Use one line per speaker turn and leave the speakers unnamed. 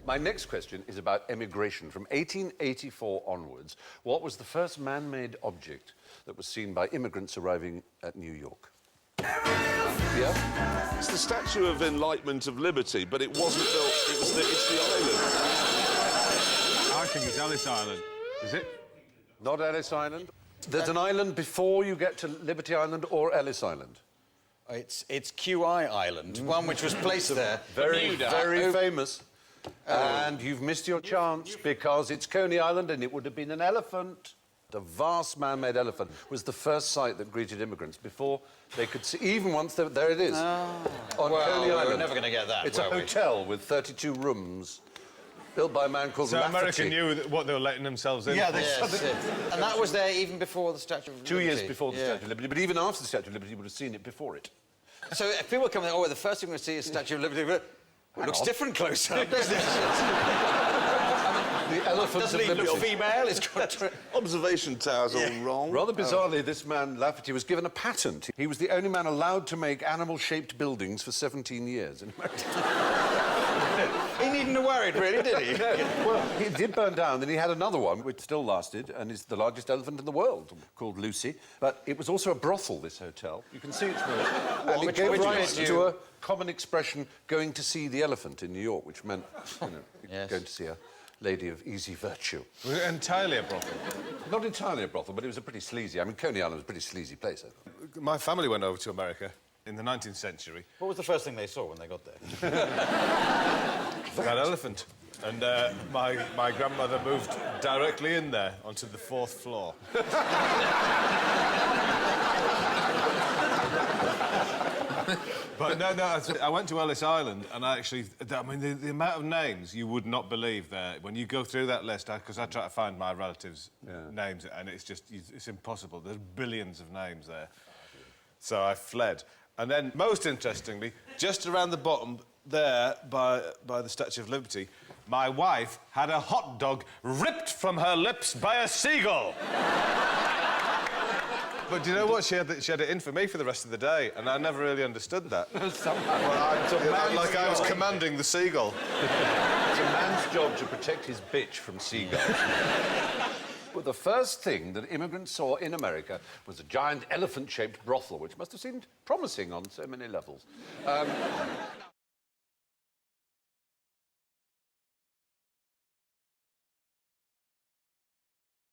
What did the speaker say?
My next question is about emigration. From 1884 onwards, what was the first man-made object that was seen by immigrants arriving at New York? Yeah?
It's the Statue of Enlightenment of Liberty, but it wasn't built. It's the island.
I think it's Ellis Island. Is it?
Not Ellis Island. There's an island before you get to Liberty Island or Ellis Island.
It's QI Island, one which was placed there.
Very famous. And you've missed your chance because it's Coney Island and it would have been an elephant. The vast man-made elephant was the first sight that greeted immigrants before they could see, even once there it is. On Coney Island.
We're never going to get that,
It's a hotel with 32 rooms, built by a man called
So
Lafferty.
America knew what they were letting themselves in.
Yeah, and that was there even before the Statue of Liberty.
2 years before the Statue of Liberty, but even after the Statue of Liberty, you would have seen it before it.
So if people come in, oh, well, the first thing we see is Statue of Liberty. It looks different close up, doesn't it?
The elephant
doesn't
of
even
Liberty.
look female. It's got...
Observation tower's all wrong.
Rather bizarrely, this man, Lafferty, was given a patent. He was the only man allowed to make animal-shaped buildings for 17 years in America.
He needn't have worried, really, did he?
Well, he did burn down, then he had another one which still lasted and is the largest elephant in the world, called Lucy. But it was also a brothel, this hotel. You can see it's and it gave rise to a common expression, going to see the elephant in New York, which meant, you know, going to see a lady of easy virtue.
Was it entirely a brothel?
Not entirely a brothel, but it was a pretty sleazy... I mean, Coney Island was a pretty sleazy place, I think.
My family went over to America in the 19th century.
What was the first thing they saw when they got there?
That elephant. And my grandmother moved directly in there onto the 4th floor. But no, I went to Ellis Island and I actually... I mean, the amount of names you would not believe there. When you go through that list, because I try to find my relatives' names, and it's just... It's impossible. There's billions of names there. So I fled. And then, most interestingly, just around the bottom there, by the Statue of Liberty, my wife had a hot dog ripped from her lips by a seagull. But do you know what? She had it in for me for the rest of the day, and I never really understood that. Like I was commanding the seagull.
It's a man's job to protect his bitch from seagulls. But the first thing that immigrants saw in America was a giant elephant-shaped brothel, which must have seemed promising on so many levels.